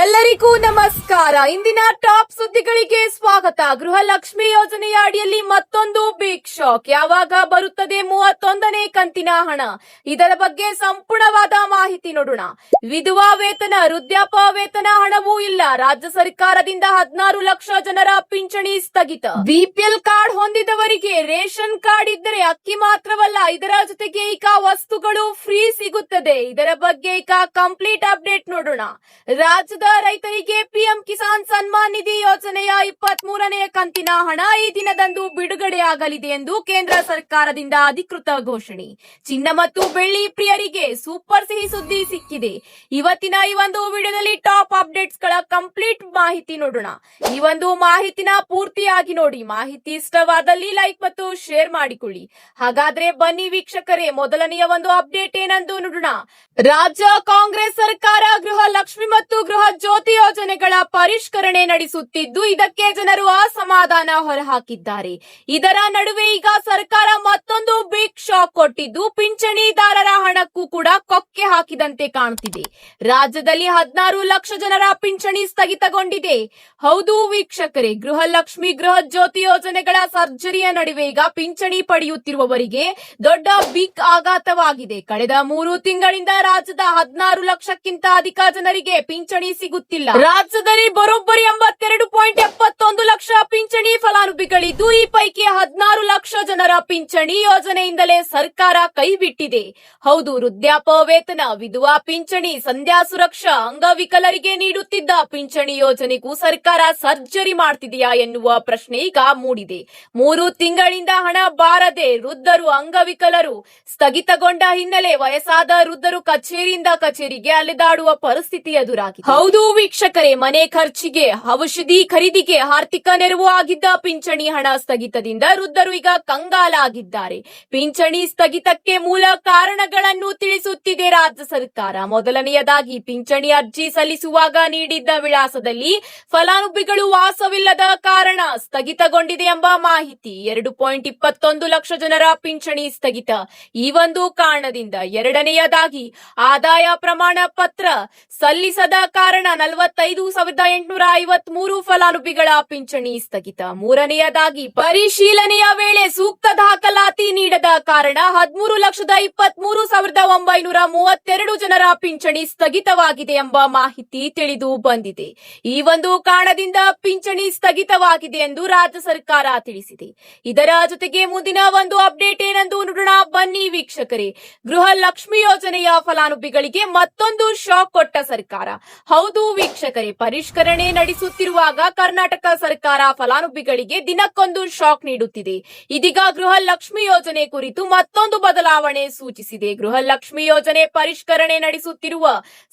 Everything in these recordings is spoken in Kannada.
ಎಲ್ಲರಿಗೂ ನಮಸ್ಕಾರ. ಇಂದಿನ ಟಾಪ್ ಸುದ್ದಿಗಳಿಗೆ ಸ್ವಾಗತ. ಗೃಹಲಕ್ಷ್ಮಿ ಯೋಜನೆಯ ಅಡಿಯಲ್ಲಿ ಮತ್ತೊಂದು ಬಿಗ್ ಶಾಕ್. ಯಾವಾಗ ಬರುತ್ತದೆ 31ನೇ ಕಂತಿನ ಹಣ? ಇದರ ಬಗ್ಗೆ ಸಂಪೂರ್ಣವಾದ ಮಾಹಿತಿ ನೋಡೋಣ. ವಿಧವಾ ವೇತನ, ವೃದ್ಧಾಪ್ಯ ವೇತನ ಹಣವೂ ಇಲ್ಲ. ರಾಜ್ಯ ಸರ್ಕಾರದಿಂದ 16 ಲಕ್ಷ ಜನರ ಪಿಂಚಣಿ ಸ್ಥಗಿತ. ಬಿಪಿಎಲ್ ಕಾರ್ಡ್ ಹೊಂದಿದವರಿಗೆ ರೇಷನ್ ಕಾರ್ಡ್ ಇದ್ದರೆ ಅಕ್ಕಿ ಮಾತ್ರವಲ್ಲ, ಇದರ ಜೊತೆಗೆ ಈಗ ವಸ್ತುಗಳು ಫ್ರೀ ಸಿಗುತ್ತದೆ. ಇದರ ಬಗ್ಗೆ ಈಗ ಕಂಪ್ಲೀಟ್ ಅಪ್ಡೇಟ್ ನೋಡೋಣ. ರಾಜ್ಯದ ರೈತರಿಗೆ ಪಿಎಂ ಕಿಸಾನ್ ಸನ್ಮಾನ್ ನಿಧಿ ಯೋಜನೆಯ 23ನೇ ಕಂತಿನ ಹಣ ಈ ದಿನದಂದು ಬಿಡುಗಡೆಯಾಗಲಿದೆ ಎಂದು ಕೇಂದ್ರ ಸರ್ಕಾರದಿಂದ ಅಧಿಕೃತ ಘೋಷಣೆ. ಚಿನ್ನ ಮತ್ತು ಬೆಳ್ಳಿ ಪ್ರಿಯರಿಗೆ ಸೂಪರ್ ಸಿಹಿ ಸುದ್ದಿ ಸಿಕ್ಕಿದೆ. ಇವತ್ತಿನ ಈ ಒಂದು ವಿಡಿಯೋದಲ್ಲಿ ಟಾಪ್ ಅಪ್ಡೇಟ್ಸ್ ಗಳ ಕಂಪ್ಲೀಟ್ ಮಾಹಿತಿ ನೋಡೋಣ. ಈ ಒಂದು ಮಾಹಿತಿನ ಪೂರ್ತಿಯಾಗಿ ನೋಡಿ. ಮಾಹಿತಿ ಇಷ್ಟವಾದಲ್ಲಿ ಲೈಕ್ ಮತ್ತು ಶೇರ್ ಮಾಡಿಕೊಳ್ಳಿ. ಹಾಗಾದ್ರೆ ಬನ್ನಿ ವೀಕ್ಷಕರೇ, ಮೊದಲನೆಯ ಒಂದು ಅಪ್ಡೇಟ್ ಏನಂದು ನೋಡೋಣ. ರಾಜ್ಯ ಕಾಂಗ್ರೆಸ್ ಸರ್ಕಾರ ಗೃಹಲಕ್ಷ್ಮಿ ಮತ್ತು ಗೃಹ ಜ್ಯೋತಿ ಯೋಜನೆಗಳ ಪರಿಷ್ಕರಣೆ ನಡೆಸುತ್ತಿದ್ದು, ಇದಕ್ಕೆ ಜನರು ಅಸಮಾಧಾನ ಹೊರಹಾಕಿದ್ದಾರೆ. ಇದರ ನಡುವೆ ಈಗ ಸರ್ಕಾರ ಮತ್ತೊಂದು ಬಿಗ್ ಶಾಕ್ ಕೊಟ್ಟಿದ್ದು, ಪಿಂಚಣಿದಾರರ ಹಣಕ್ಕೂ ಕೂಡ ಕೊಕ್ಕೆ ಹಾಕಿದಂತೆ ಕಾಣುತ್ತಿದೆ. ರಾಜ್ಯದಲ್ಲಿ 16 ಲಕ್ಷ ಜನರ ಪಿಂಚಣಿ ಸ್ಥಗಿತಗೊಂಡಿದೆ. ಹೌದು ವೀಕ್ಷಕರೇ, ಗೃಹಲಕ್ಷ್ಮಿ ಗೃಹ ಜ್ಯೋತಿ ಯೋಜನೆಗಳ ಸರ್ಜರಿಯ ನಡುವೆ ಈಗ ಪಿಂಚಣಿ ಪಡೆಯುತ್ತಿರುವವರಿಗೆ ದೊಡ್ಡ ಬಿಗ್ ಆಘಾತವಾಗಿದೆ. ಕಳೆದ 3 ತಿಂಗಳಿಂದ ರಾಜ್ಯದ 16 ಲಕ್ಷಕ್ಕಿಂತ ಅಧಿಕ ಜನರಿಗೆ ಪಿಂಚಣಿ ಸಿಗುತ್ತಿಲ್ಲ. ರಾಜ್ಯದಲ್ಲಿ ಬರೋಬ್ಬರಿ 82.71 ಲಕ್ಷ ಪಿಂಚಣಿ ಫಲಾನುಭವಿಗಳಿದ್ದು, ಈ ಪೈಕಿ 16 ಲಕ್ಷ ಜನರ ಪಿಂಚಣಿ ಯೋಜನೆಯಿಂದಲೇ ಸರ್ಕಾರ ಕೈಬಿಟ್ಟಿದೆ. ಹೌದು, ವೃದ್ಧಾಪ್ಯ ವೇತನ, ವಿಧವಾ ಪಿಂಚಣಿ, ಸಂಧ್ಯಾ ಸುರಕ್ಷಾ, ಅಂಗವಿಕಲರಿಗೆ ನೀಡುತ್ತಿದ್ದ ಪಿಂಚಣಿ ಯೋಜನೆಗೂ ಸರ್ಕಾರ ಸರ್ಜರಿ ಮಾಡ್ತಿದೆಯಾ ಎನ್ನುವ ಪ್ರಶ್ನೆ ಈಗ ಮೂಡಿದೆ. 3 ತಿಂಗಳಿಂದ ಹಣ ಬಾರದೆ ವೃದ್ಧರು, ಅಂಗವಿಕಲರು ಸ್ಥಗಿತಗೊಂಡ ಹಿನ್ನೆಲೆ ವಯಸ್ಸಾದ ವೃದ್ಧರು ಕಚೇರಿಯಿಂದ ಕಚೇರಿಗೆ ಅಲೆದಾಡುವ ಪರಿಸ್ಥಿತಿ ಎದುರಾಗಿದೆ. ಹೌದು ವೀಕ್ಷಕರೇ, ಮನೆ ಖರ್ಚಿಗೆ, ಔಷಧಿ ಖರೀದಿಗೆ ಆರ್ಥಿಕ ನೆರವು ಆಗಿದ್ದ ಪಿಂಚಣಿ ಹಣ ಸ್ಥಗಿತದಿಂದ ವೃದ್ಧರು ಈಗ ಕಂಗಾಲಾಗಿದ್ದಾರೆ. ಪಿಂಚಣಿ ಸ್ಥಗಿತಕ್ಕೆ ಮೂಲ ಕಾರಣಗಳನ್ನು ತಿಳಿಸುತ್ತಿದೆ ರಾಜ್ಯ ಸರ್ಕಾರ. ಮೊದಲನೆಯದಾಗಿ, ಪಿಂಚಣಿ ಅರ್ಜಿ ಸಲ್ಲಿಸುವಾಗ ನೀಡಿದ್ದ ವಿಳಾಸದಲ್ಲಿ ಫಲಾನುಭವಿಗಳು ವಾಸವಿಲ್ಲದ ಕಾರಣ ಸ್ಥಗಿತಗೊಂಡಿದೆ ಎಂಬ ಮಾಹಿತಿ. 2.21 ಲಕ್ಷ ಜನರ ಪಿಂಚಣಿ ಸ್ಥಗಿತ ಈ ಒಂದು ಕಾರಣದಿಂದ. ಎರಡನೆಯದಾಗಿ, ಆದಾಯ ಪ್ರಮಾಣ ಪತ್ರ ಸಲ್ಲಿಸದ ಕಾರಣ 45,853 ಫಲಾನುಭವಿಗಳ ಪಿಂಚಣಿ ಸ್ಥಗಿತ. ಮೂರನೆಯದಾಗಿ, ಪರಿಶೀಲನೆಯ ವೇಳೆ ಸೂಕ್ತ ದಾಖಲಾತಿ ನೀಡದ ಕಾರಣ 13,23,932 ಜನರ ಪಿಂಚಣಿ ಸ್ಥಗಿತವಾಗಿದೆ ಎಂಬ ಮಾಹಿತಿ ತಿಳಿದು ಬಂದಿದೆ. ಈ ಒಂದು ಕಾರಣದಿಂದ ಪಿಂಚಣಿ ಸ್ಥಗಿತವಾಗಿದೆ ಎಂದು ರಾಜ್ಯ ಸರ್ಕಾರ ತಿಳಿಸಿದೆ. ಇದರ ಜೊತೆಗೆ ಮುಂದಿನ ಒಂದು ಅಪ್ಡೇಟ್ ಏನೆಂದು ನೋಡೋಣ ಬನ್ನಿ ವೀಕ್ಷಕರೇ. ಗೃಹಲಕ್ಷ್ಮಿ ಯೋಜನೆಯ ಫಲಾನುಭವಿಗಳಿಗೆ ಮತ್ತೊಂದು ಶಾಕ್ ಕೊಟ್ಟ ಸರ್ಕಾರ. ಹೌದು ವೀಕ್ಷಕರೇ, ಪರಿಷ್ಕರಣೆ ನಡೆಸುತ್ತಿರುವಾಗ ಕರ್ನಾಟಕ ಸರ್ಕಾರ ಫಲಾನುಭವಿಗಳಿಗೆ ದಿನಕ್ಕೊಂದು ಶಾಕ್ ನೀಡುತ್ತಿದೆ. ಇದೀಗ ಗೃಹಲಕ್ಷ್ಮಿ ಯೋಜನೆ ಕುರಿತು ಮತ್ತೊಂದು ಬದಲಾವಣೆ ಸೂಚಿಸಿದೆ. ಗೃಹಲಕ್ಷ್ಮಿ ಯೋಜನೆ ಪರಿಷ್ಕರಣೆ ನಡೆಸುತ್ತಿರುವ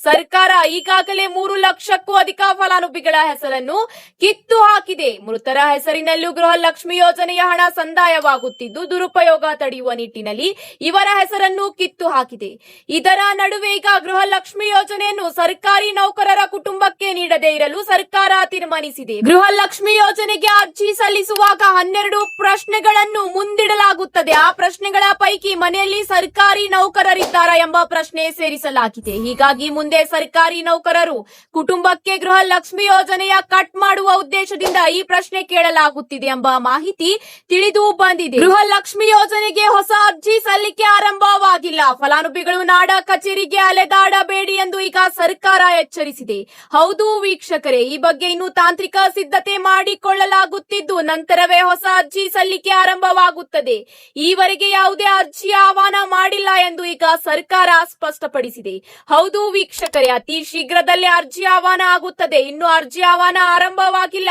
ಸರ್ಕಾರ ಈಗಾಗಲೇ 3 ಲಕ್ಷಕ್ಕೂ ಅಧಿಕ ಫಲಾನುಭವಿಗಳ ಹೆಸರನ್ನು ಕಿತ್ತು ಹಾಕಿದೆ. ಮೃತರ ಹೆಸರಿನಲ್ಲೂ ಗೃಹಲಕ್ಷ್ಮಿ ಯೋಜನೆಯ ಹಣ ಸಂದಾಯವಾಗುತ್ತಿದ್ದು, ದುರುಪಯೋಗ ತಡೆಯುವ ನಿಟ್ಟಿನಲ್ಲಿ ಇವರ ಹೆಸರನ್ನು ಕಿತ್ತು ಹಾಕಿದೆ. ಇದರ ನಡುವೆ ಈಗ ಗೃಹಲಕ್ಷ್ಮಿ ಯೋಜನೆಯನ್ನು ಸರ್ಕಾರಿ ನೌಕರರ ಕುಟುಂಬಕ್ಕೆ ನೀಡದೇ ಇರಲು ಸರ್ಕಾರ ತೀರ್ಮಾನಿಸಿದೆ. ಗೃಹಲಕ್ಷ್ಮಿ ಯೋಜನೆಗೆ ಅರ್ಜಿ ಸಲ್ಲಿಸುವಾಗ 12 ಪ್ರಶ್ನೆಗಳನ್ನು ಮುಂದಿಡಲಾಗುತ್ತದೆ. ಆ ಪ್ರಶ್ನೆಗಳ ಪೈಕಿ ಮನೆಯಲ್ಲಿ ಸರ್ಕಾರಿ ನೌಕರರಿದ್ದಾರಾ ಎಂಬ ಪ್ರಶ್ನೆ ಸೇರಿಸಲಾಗಿದೆ. ಹೀಗಾಗಿ ಮುಂದೆ ಸರ್ಕಾರಿ ನೌಕರರು ಕುಟುಂಬಕ್ಕೆ ಗೃಹಲಕ್ಷ್ಮಿ ಯೋಜನೆಯ ಕಟ್ ಮಾಡುವ ಉದ್ದೇಶದಿಂದ ಈ ಪ್ರಶ್ನೆ ಕೇಳಲಾಗುತ್ತಿದೆ ಎಂಬ ಮಾಹಿತಿ ತಿಳಿದು ಬಂದಿದೆ. ಗೃಹಲಕ್ಷ್ಮಿ ಯೋಜನೆಗೆ ಹೊಸ ಅರ್ಜಿ ಸಲ್ಲಿಕೆ ಆರಂಭವಾಗಿಲ್ಲ. ಫಲಾನುಭವಿಗಳು ನಾಡ ಕಚೇರಿಗೆ ಅಲೆದಾಡಬೇಡಿ ಎಂದು ಈಗ ಸರ್ಕಾರ ಎಚ್ಚರಿಸಿದೆ. ಹೌದು ವೀಕ್ಷಕರೇ, ಈ ಬಗ್ಗೆ ಇನ್ನು ತಾಂತ್ರಿಕ ಸಿದ್ಧತೆ ಮಾಡಿಕೊಳ್ಳಲಾಗುತ್ತಿದ್ದು, ನಂತರವೇ ಹೊಸ ಅರ್ಜಿ ಸಲ್ಲಿಕೆ ಆರಂಭವಾಗುತ್ತದೆ. ಈವರೆಗೆ ಯಾವುದೇ ಅರ್ಜಿ ಆಹ್ವಾನ ಮಾಡಿಲ್ಲ ಎಂದು ಈಗ ಸರ್ಕಾರ ಸ್ಪಷ್ಟಪಡಿಸಿದೆ. ಹೌದು ವೀಕ್ಷಕರೇ, ಅತಿ ಶೀಘ್ರದಲ್ಲೇ ಅರ್ಜಿ ಆಹ್ವಾನ ಆಗುತ್ತದೆ. ಇನ್ನು ಅರ್ಜಿ ಆಹ್ವಾನ ಆರಂಭವಾಗಿಲ್ಲ.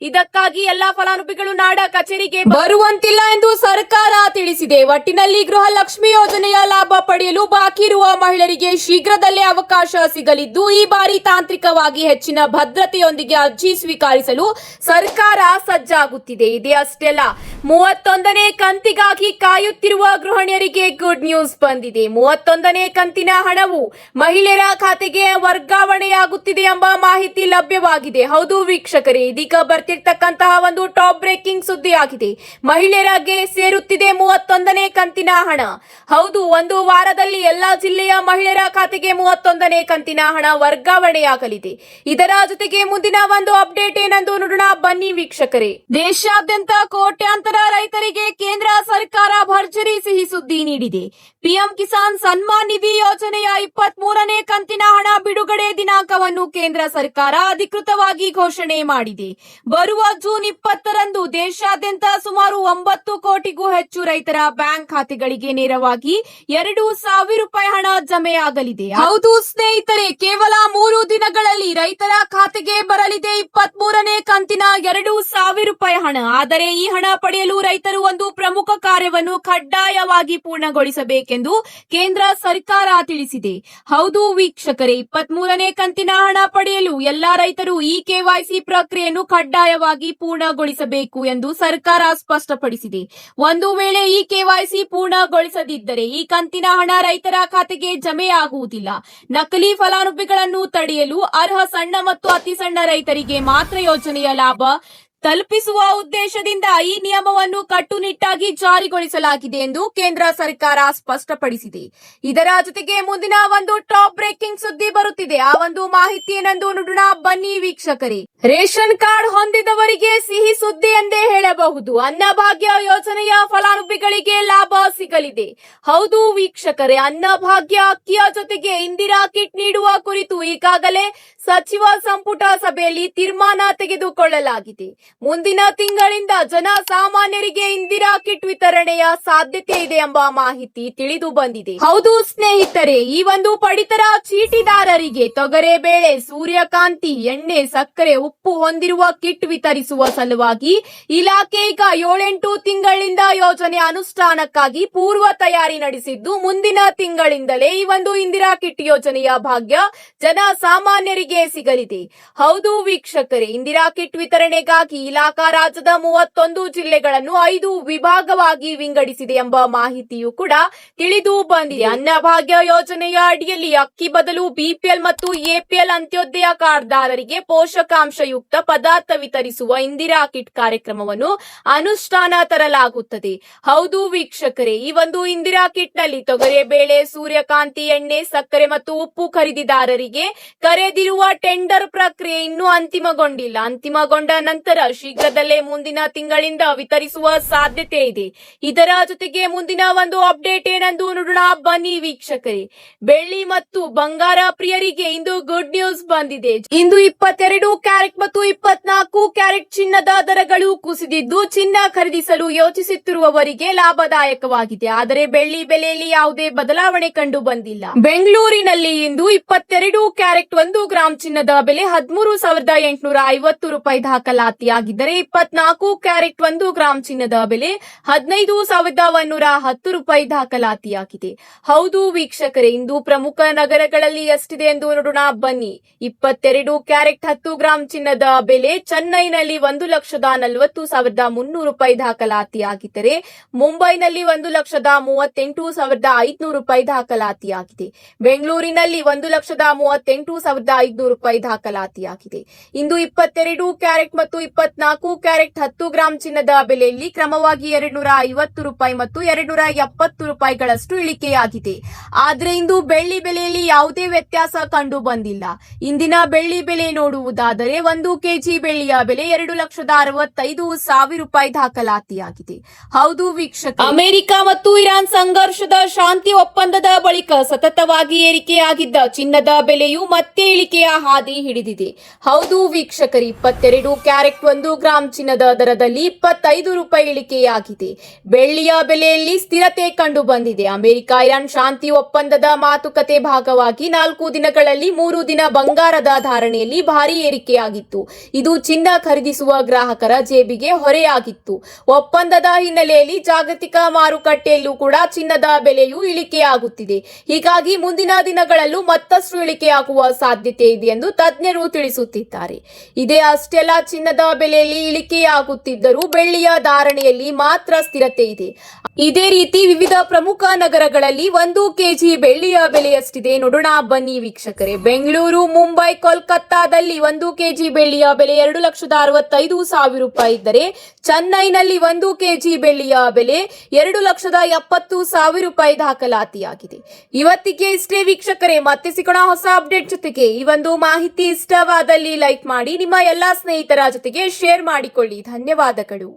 ಇದಕ್ಕಾಗಿ ಎಲ್ಲಾ ಫಲಾನುಭವಿಗಳು ನಾಡ ಕಚೇರಿಗೆ ಬರುವಂತಿಲ್ಲ ಎಂದು ಸರ್ಕಾರ ತಿಳಿಸಿದೆ. ಒಟ್ಟಿನಲ್ಲಿ ಗೃಹಲಕ್ಷ್ಮಿ ಯೋಜನೆಯ ಲಾಭ ಪಡೆಯಲು ಬಾಕಿ ಇರುವ ಮಹಿಳೆಯರಿಗೆ ಶೀಘ್ರದಲ್ಲೇ ಅವಕಾಶ ಸಿಗಲಿದ್ದು, ಈ ಬಾರಿ ತಾಂತ್ರಿಕವಾಗಿ ಹೆಚ್ಚಿನ ಭದ್ರತೆಯೊಂದಿಗೆ ಅರ್ಜಿ ಸ್ವೀಕರಿಸಲು ಸರ್ಕಾರ ಸಜ್ಜಾಗುತ್ತಿದೆ. ಇದೇ ಅಷ್ಟೇ ಅಲ್ಲ, 31ನೇ ಕಂತಿಗಾಗಿ ಕಾಯುತ್ತಿರುವ ಗೃಹಿಣಿಯರಿಗೆ ಗುಡ್ ನ್ಯೂಸ್ ಬಂದಿದೆ. 31ನೇ ಕಂತಿನ ಹಣವು ಮಹಿಳೆಯರ ಖಾತೆಗೆ ವರ್ಗಾವಣೆಯಾಗುತ್ತಿದೆ ಎಂಬ ಮಾಹಿತಿ ಲಭ್ಯವಾಗಿದೆ. ಹೌದು ವೀಕ್ಷಕರೇ, ಇದೀಗ ಬರ್ತಿರ್ತಕ್ಕಂತಹ ಒಂದು ಟಾಪ್ ಬ್ರೇಕಿಂಗ್ ಸುದ್ದಿಯಾಗಿದೆ. ಮಹಿಳೆಯರಿಗೆ ಸೇರುತ್ತಿದೆ 31ನೇ ಕಂತಿನ ಹಣ. ಹೌದು, ಒಂದು ವಾರದಲ್ಲಿ ಎಲ್ಲಾ ಜಿಲ್ಲೆಯ ಮಹಿಳೆಯರ ಖಾತೆಗೆ 31ನೇ ಕಂತಿನ ಹಣ ವರ್ಗಾವಣೆಯಾಗಲಿದೆ. ಇದರ ಜೊತೆಗೆ ಮುಂದಿನ ಒಂದು ಅಪ್ಡೇಟ್ ಏನೆಂದು ನೋಡೋಣ ಬನ್ನಿ ವೀಕ್ಷಕರೇ. ದೇಶಾದ್ಯಂತ ಕೋಟ್ಯಾಂತರ ರೈತರಿಗೆ ಕೇಂದ್ರ ಸರ್ಕಾರ ಭರ್ಜರಿ ಸಿಹಿ ಸುದ್ದಿ ನೀಡಿದೆ. ಪಿಎಂ ಕಿಸಾನ್ ಸನ್ಮಾನ್ ನಿಧಿ ಯೋಜನೆಯ 23ನೇ ಕಂತಿನ ಹಣ ಬಿಡುಗಡೆ ದಿನಾಂಕವನ್ನು ಕೇಂದ್ರ ಸರ್ಕಾರ ಅಧಿಕೃತವಾಗಿ ಘೋಷಣೆ ಮಾಡಿದೆ. ಬರುವ ಜೂನ್ 20ರಂದು ದೇಶಾದ್ಯಂತ ಸುಮಾರು 9 ಕೋಟಿಗೂ ಹೆಚ್ಚು ರೈತರ ಬ್ಯಾಂಕ್ ಖಾತೆಗಳಿಗೆ ನೇರವಾಗಿ 2,000 ರೂಪಾಯಿ ಹಣ ಜಮೆಯಾಗಲಿದೆ. ಹೌದು ಸ್ನೇಹಿತರೆ, ಕೇವಲ 3 ದಿನಗಳಲ್ಲಿ ರೈತರ ಖಾತೆಗೆ ಬರಲಿದೆ 23ನೇ ಕಂತಿನ 2,000 ರೂಪಾಯಿ ಹಣ. ಆದರೆ ಈ ಹಣ ಪಡೆಯಲು ರೈತರು ಒಂದು ಪ್ರಮುಖ ಕಾರ್ಯವನ್ನು ಕಡ್ಡಾಯವಾಗಿ ಪೂರ್ಣಗೊಳಿಸಬೇಕೆಂದು ಕೇಂದ್ರ ಸರ್ಕಾರ ತಿಳಿಸಿದೆ. ಹೌದು ವೀಕ್ಷಕರೇ, 23ನೇ ಕಂತಿನ ಹಣ ಪಡೆಯಲು ಎಲ್ಲಾ ರೈತರು ಈ ಕೆವೈಸಿ ಪ್ರಕ್ರಿಯೆಯನ್ನು ಕಡ್ಡಾಯವಾಗಿ ಪೂರ್ಣಗೊಳಿಸಬೇಕು ಎಂದು ಸರ್ಕಾರ ಸ್ಪಷ್ಟಪಡಿಸಿದೆ. ಒಂದು ವೇಳೆ ಈ ಕೆವೈಸಿ ಪೂರ್ಣಗೊಳಿಸದಿದ್ದರೆ ಈ ಕಂತಿನ ಹಣ ರೈತರ ಖಾತೆಗೆ ಜಮೆಯಾಗುವುದಿಲ್ಲ. ನಕಲಿ ಫಲಾನುಭವಿಗಳನ್ನು ತಡೆಯಲು ಅರ್ಹ ಸಣ್ಣ ಮತ್ತು ಅತಿ ಸಣ್ಣ ರೈತರಿಗೆ ಮಾತ್ರ ಯೋಜನೆಯ ಲಾಭ ತಲುಪಿಸುವ ಉದ್ದೇಶದಿಂದ ಈ ನಿಯಮವನ್ನು ಕಟ್ಟುನಿಟ್ಟಾಗಿ ಜಾರಿಗೊಳಿಸಲಾಗಿದೆ ಎಂದು ಕೇಂದ್ರ ಸರ್ಕಾರ ಸ್ಪಷ್ಟಪಡಿಸಿದೆ. ಇದರ ಜೊತೆಗೆ ಮುಂದಿನ ಒಂದು ಟಾಪ್ ಬ್ರೇಕಿಂಗ್ ಸುದ್ದಿ ಬರುತ್ತಿದೆ. ಆ ಒಂದು ಮಾಹಿತಿ ಏನೆಂದು ನೋಡೋಣ ಬನ್ನಿ ವೀಕ್ಷಕರೇ. ರೇಷನ್ ಕಾರ್ಡ್ ಹೊಂದಿದವರಿಗೆ ಸಿಹಿ ಸುದ್ದಿ ಎಂದೇ ಹೇಳಬಹುದು. ಅನ್ನಭಾಗ್ಯ ಯೋಜನೆಯ ಫಲಾನುಭವಿಗಳಿಗೆ ಲಾಭ ಸಿಗಲಿದೆ. ಹೌದು ವೀಕ್ಷಕರೇ, ಅನ್ನಭಾಗ್ಯ ಅಕ್ಕಿಯ ಜೊತೆಗೆ ಇಂದಿರಾ ಕಿಟ್ ನೀಡುವ ಕುರಿತು ಈಗಾಗಲೇ ಸಚಿವ ಸಂಪುಟ ಸಭೆಯಲ್ಲಿ ತೀರ್ಮಾನ ತೆಗೆದುಕೊಳ್ಳಲಾಗಿದೆ. ಮುಂದಿನ ತಿಂಗಳಿಂದ ಜನ ಸಾಮಾನ್ಯರಿಗೆ ಇಂದಿರಾ ಕಿಟ್ ವಿತರಣೆಯ ಸಾಧ್ಯತೆ ಇದೆ ಎಂಬ ಮಾಹಿತಿ ತಿಳಿದು ಬಂದಿದೆ. ಹೌದು ಸ್ನೇಹಿತರೆ, ಈ ಒಂದು ಪಡಿತರ ಚೀಟಿದಾರರಿಗೆ ತೊಗರೆಬೇಳೆ, ಸೂರ್ಯಕಾಂತಿ ಎಣ್ಣೆ, ಸಕ್ಕರೆ, ಉಪ್ಪು ಹೊಂದಿರುವ ಕಿಟ್ ವಿತರಿಸುವ ಸಲುವಾಗಿ ಇಲಾಖೆ ಈಗ 7-8 ತಿಂಗಳಿಂದ ಯೋಜನೆ ಅನುಷ್ಠಾನಕ್ಕಾಗಿ ಪೂರ್ವ ತಯಾರಿ ನಡೆಸಿದ್ದು, ಮುಂದಿನ ತಿಂಗಳಿಂದಲೇ ಈ ಒಂದು ಇಂದಿರಾ ಕಿಟ್ ಯೋಜನೆಯ ಭಾಗ್ಯ ಜನ ಸಾಮಾನ್ಯರಿಗೆ ಸಿಗಲಿದೆ. ಹೌದು ವೀಕ್ಷಕರೇ, ಇಂದಿರಾ ಕಿಟ್ ವಿತರಣೆಗಾಗಿ ಇಲಾಖಾ ರಾಜ್ಯದ 31 ಜಿಲ್ಲೆಗಳನ್ನು 5 ವಿಭಾಗವಾಗಿ ವಿಂಗಡಿಸಿದೆ ಎಂಬ ಮಾಹಿತಿಯು ಕೂಡ ತಿಳಿದು ಬಂದಿದೆ. ಅನ್ನಭಾಗ್ಯ ಯೋಜನೆಯ ಅಡಿಯಲ್ಲಿ ಅಕ್ಕಿ ಬದಲು ಬಿಪಿಎಲ್ ಮತ್ತು ಎಪಿಎಲ್ ಅಂತ್ಯೋದಯ ಕಾರ್ಡ್ದಾರರಿಗೆ ಪೋಷಕಾಂಶಯುಕ್ತ ಪದಾರ್ಥ ವಿತರಿಸುವ ಇಂದಿರಾ ಕಿಟ್ ಕಾರ್ಯಕ್ರಮವನ್ನು ಅನುಷ್ಠಾನ ತರಲಾಗುತ್ತದೆ. ಹೌದು ವೀಕ್ಷಕರೇ, ಈ ಒಂದು ಇಂದಿರಾ ಕಿಟ್ ನಲ್ಲಿ ತೊಗರೆಬೇಳೆ, ಸೂರ್ಯಕಾಂತಿ ಎಣ್ಣೆ, ಸಕ್ಕರೆ ಮತ್ತು ಉಪ್ಪು ಖರೀದಿದಾರರಿಗೆ ಕರೆದಿರುವ ಟೆಂಡರ್ ಪ್ರಕ್ರಿಯೆ ಇನ್ನೂ ಅಂತಿಮಗೊಂಡಿಲ್ಲ. ಅಂತಿಮಗೊಂಡ ನಂತರ ಶೀಘ್ರದಲ್ಲೇ ಮುಂದಿನ ತಿಂಗಳಿಂದ ವಿತರಿಸುವ ಸಾಧ್ಯತೆ ಇದೆ. ಇದರ ಜೊತೆಗೆ ಮುಂದಿನ ಒಂದು ಅಪ್ಡೇಟ್ ಏನೆಂದು ನೋಡೋಣ ಬನ್ನಿ ವೀಕ್ಷಕರೇ. ಬೆಳ್ಳಿ ಮತ್ತು ಬಂಗಾರ ಪ್ರಿಯರಿಗೆ ಇಂದು ಗುಡ್ ನ್ಯೂಸ್ ಬಂದಿದೆ. ಇಂದು 22 ಕ್ಯಾರೆಟ್ ಮತ್ತು 24 ಕ್ಯಾರೆಟ್ ಚಿನ್ನದ ದರಗಳು ಕುಸಿದಿದ್ದು, ಚಿನ್ನ ಖರೀದಿಸಲು ಯೋಚಿಸುತ್ತಿರುವವರಿಗೆ ಲಾಭದಾಯಕವಾಗಿದೆ. ಆದರೆ ಬೆಳ್ಳಿ ಬೆಲೆಯಲ್ಲಿ ಯಾವುದೇ ಬದಲಾವಣೆ ಕಂಡು ಬಂದಿಲ್ಲ. ಬೆಂಗಳೂರಿನಲ್ಲಿ ಇಂದು 22 ಕ್ಯಾರೆಟ್ 1 ಗ್ರಾಂ ಚಿನ್ನದ ಬೆಲೆ 13,850 ರೂಪಾಯಿ ದಾಖಲಾತಿಯಾಗಿದ್ದರೆ 24 ಕ್ಯಾರೆಟ್ 1 ಗ್ರಾಂ ಚಿನ್ನದ ಬೆಲೆ 15,110 ರೂಪಾಯಿ ದಾಖಲಾತಿಯಾಗಿದೆ. ಹೌದು ವೀಕ್ಷಕರೇ, ಇಂದು ಪ್ರಮುಖ ನಗರಗಳಲ್ಲಿ ಎಷ್ಟಿದೆ ಎಂದು ನೋಡೋಣ ಬನ್ನಿ. 22 ಕ್ಯಾರೆಟ್ 10 ಗ್ರಾಂ ಚಿನ್ನದ ಬೆಲೆ ಚೆನ್ನೈನಲ್ಲಿ 1,40,300 ರೂಪಾಯಿ ದಾಖಲಾತಿಯಾಗಿದ್ದರೆ ಮುಂಬೈನಲ್ಲಿ 1,38,500 ರೂಪಾಯಿ ದಾಖಲಾತಿಯಾಗಿದೆ. ಬೆಂಗಳೂರಿನಲ್ಲಿ 1,38,500 ರೂಪಾಯಿ ದಾಖಲಾತಿಯಾಗಿದೆ. ಇಂದು 22 ಕ್ಯಾರೆಟ್ ಮತ್ತು 24 ಕ್ಯಾರೆಟ್ 10 ಗ್ರಾಂ ಚಿನ್ನದ ಬೆಲೆಯಲ್ಲಿ ಕ್ರಮವಾಗಿ 250 ರೂಪಾಯಿ ಮತ್ತು 270 ರೂಪಾಯಿಗಳಷ್ಟು ಇಳಿಕೆಯಾಗಿದೆ. ಆದರೆ ಇಂದು ಬೆಳ್ಳಿ ಬೆಲೆಯಲ್ಲಿ ಯಾವುದೇ ವ್ಯತ್ಯಾಸ ಕಂಡು ಬಂದಿಲ್ಲ. ಇಂದಿನ ಬೆಳ್ಳಿ ಬೆಲೆ ನೋಡುವುದಾದರೆ 1 ಕೆಜಿ ಬೆಳ್ಳಿಯ ಬೆಲೆ 2,65,000 ರೂಪಾಯಿ ದಾಖಲಾತಿಯಾಗಿದೆ. ಹೌದು ವೀಕ್ಷಕ, ಅಮೆರಿಕ ಮತ್ತು ಇರಾನ್ ಸಂಘರ್ಷದ ಶಾಂತಿ ಒಪ್ಪಂದದ ಬಳಿಕ ಸತತವಾಗಿ ಏರಿಕೆಯಾಗಿದ್ದ ಚಿನ್ನದ ಬೆಲೆಯು ಮತ್ತೆ ಇಳಿಕೆಯ ಹಾದಿ ಹಿಡಿದಿದೆ. ಹೌದು ವೀಕ್ಷಕರು, 22 ಕ್ಯಾರೆಟ್ 1 ಗ್ರಾಂ ಚಿನ್ನದ ದರದಲ್ಲಿ 25 ರೂಪಾಯಿ ಇಳಿಕೆಯಾಗಿದೆ. ಬೆಳ್ಳಿಯ ಬೆಲೆಯಲ್ಲಿ ಸ್ಥಿರತೆ ಕಂಡು ಬಂದಿದೆ. ಅಮೆರಿಕ ಇರಾನ್ ಶಾಂತಿ ಒಪ್ಪಂದದ ಮಾತುಕತೆ ಭಾಗವಾಗಿ 4 ದಿನಗಳಲ್ಲಿ 3 ದಿನ ಬಂಗಾರದ ಧಾರಣೆಯಲ್ಲಿ ಭಾರಿ ಏರಿಕೆಯಾಗಿತ್ತು. ಇದು ಚಿನ್ನ ಖರೀದಿಸುವ ಗ್ರಾಹಕರ ಜೇಬಿಗೆ ಹೊರೆಯಾಗಿತ್ತು. ಒಪ್ಪಂದದ ಹಿನ್ನೆಲೆಯಲ್ಲಿ ಜಾಗತಿಕ ಮಾರುಕಟ್ಟೆಯಲ್ಲೂ ಕೂಡ ಚಿನ್ನದ ಬೆಲೆಯು ಇಳಿಕೆಯಾಗುತ್ತಿದೆ. ಹೀಗಾಗಿ ಮುಂದಿನ ದಿನಗಳಲ್ಲೂ ಮತ್ತಷ್ಟು ಇಳಿಕೆಯಾಗುವ ಸಾಧ್ಯತೆ ಇದೆ ಎಂದು ತಜ್ಞರು ತಿಳಿಸುತ್ತಿದ್ದಾರೆ. ಇದೇ ಅಷ್ಟೆಲ್ಲ ಚಿನ್ನದ ಬೆಲೆ ಬೆಲೆಯಲ್ಲಿ ಇಳಿಕೆಯಾಗುತ್ತಿದ್ದರೂ ಬೆಳ್ಳಿಯ ಧಾರಣೆಯಲ್ಲಿ ಮಾತ್ರ ಸ್ಥಿರತೆ ಇದೆ. ಇದೇ ರೀತಿ ವಿವಿಧ ಪ್ರಮುಖ ನಗರಗಳಲ್ಲಿ 1 ಕೆಜಿ ಬೆಳ್ಳಿಯ ಬೆಲೆ ಎಷ್ಟಿದೆ ನೋಡೋಣ ಬನ್ನಿ ವೀಕ್ಷಕರೇ. ಬೆಂಗಳೂರು, ಮುಂಬೈ, ಕೋಲ್ಕತ್ತಾದಲ್ಲಿ 1 ಕೆಜಿ ಬೆಳ್ಳಿಯ ಬೆಲೆ 2,65,000 ರೂಪಾಯಿ ಇದ್ದರೆ ಚೆನ್ನೈನಲ್ಲಿ 1 ಕೆಜಿ ಬೆಳ್ಳಿಯ ಬೆಲೆ 2,70,000 ರೂಪಾಯಿ ದಾಖಲಾತಿಯಾಗಿದೆ. ಇವತ್ತಿಗೆ ಇಷ್ಟೇ ವೀಕ್ಷಕರೇ, ಮತ್ತೆ ಸಿಗೋಣ ಹೊಸ ಅಪ್ಡೇಟ್ ಜೊತೆಗೆ. ಈ ಒಂದು ಮಾಹಿತಿ ಇಷ್ಟವಾದಲ್ಲಿ ಲೈಕ್ ಮಾಡಿ, ನಿಮ್ಮ ಎಲ್ಲಾ ಸ್ನೇಹಿತರ ಜೊತೆಗೆ ಶೇರ್ ಮಾಡಿಕೊಳ್ಳಿ. ಧನ್ಯವಾದಗಳು.